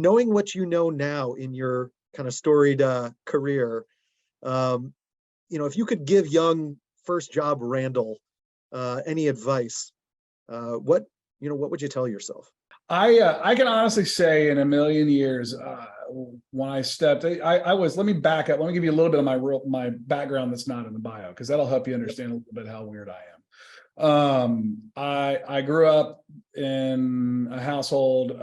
knowing what you know now in your kind of storied career, if you could give young first job Randall any advice, what would you tell yourself? I can honestly say in a million years, when I stepped, I was, let me back up. Let me give you a little bit of my background that's not in the bio, because that'll help you understand a little bit how weird I am. I grew up in a household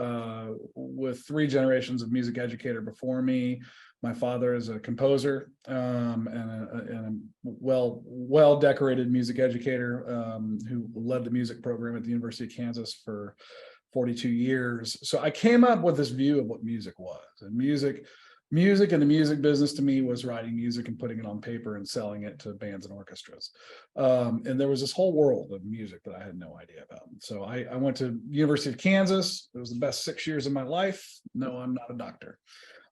with 3 generations of music educator before me. My father is a composer and a well decorated music educator who led the music program at the University of Kansas for 42 years. So I came up with this view of what music was, and music and the music business to me was writing music and putting it on paper and selling it to bands and orchestras. And there was this whole world of music that I had no idea about. So I went to University of Kansas. It was the best 6 years of my life. No, I'm not a doctor.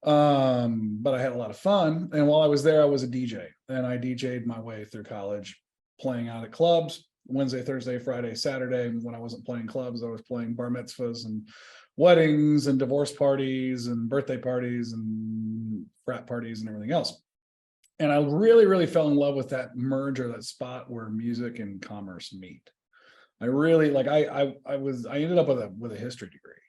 But I had a lot of fun. And while I was there, I was a DJ, and I DJ'd my way through college, playing out at clubs Wednesday, Thursday, Friday, Saturday. When I wasn't playing clubs, I was playing bar mitzvahs and weddings and divorce parties and birthday parties and frat parties and everything else. And I really, really fell in love with that merge, or that spot where music and commerce meet. I really I ended up with a history degree.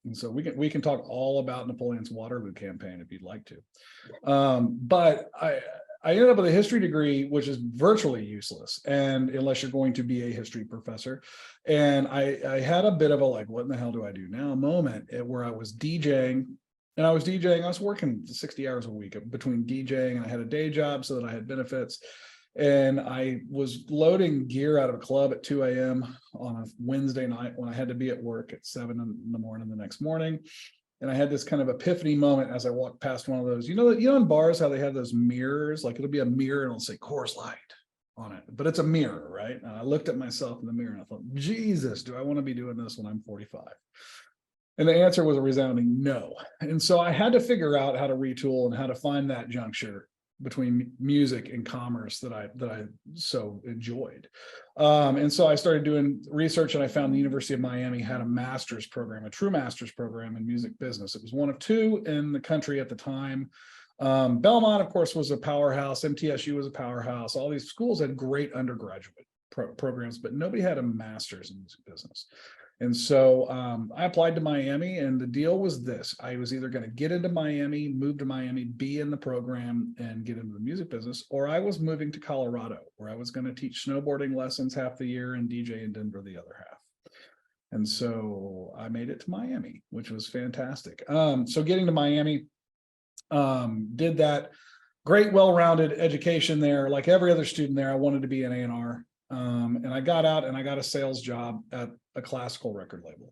And so we can talk all about Napoleon's Waterloo campaign if you'd like to. But I ended up with a history degree, which is virtually useless, and unless you're going to be a history professor. And I had a bit of a what in the hell do I do now moment where I was DJing. And I was working 60 hours a week between DJing, and I had a day job so that I had benefits. And I was loading gear out of a club at 2 a.m. on a Wednesday night when I had to be at work at 7 in the morning the next morning. And I had this kind of epiphany moment as I walked past one of those, in bars, how they have those mirrors, it'll be a mirror and it'll say Coors Light on it, but it's a mirror, right? And I looked at myself in the mirror and I thought, Jesus, do I want to be doing this when I'm 45? And the answer was a resounding no. And so I had to figure out how to retool and how to find that juncture between music and commerce that I so enjoyed. And so I started doing research, and I found the University of Miami had a master's program, a true master's program in music business. It was one of 2 in the country at the time. Belmont, of course, was a powerhouse. MTSU was a powerhouse. All these schools had great undergraduate programs, but nobody had a master's in music business. And so I applied to Miami, and the deal was this: I was either going to get into Miami, move to Miami, be in the program and get into the music business, or I was moving to Colorado, where I was going to teach snowboarding lessons half the year and DJ in Denver the other half. And so I made it to Miami, which was fantastic. So getting to Miami, did that great, well-rounded education there. Like every other student there, I wanted to be an A&R. And I got out and I got a sales job at a classical record label,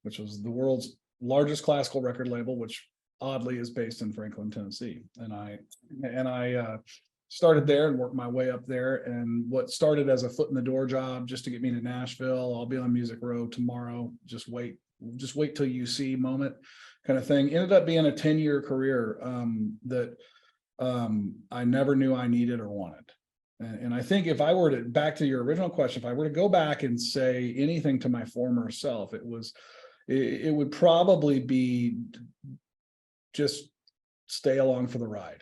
which was the world's largest classical record label, which oddly is based in Franklin, Tennessee. And I started there and worked my way up there. And what started as a foot in the door job just to get me to Nashville, I'll be on Music Row tomorrow, just wait till you see moment kind of thing, ended up being a 10-year career that I never knew I needed or wanted. And I think if I were to, back to your original question, if I were to go back and say anything to my former self, it would probably be just stay along for the ride.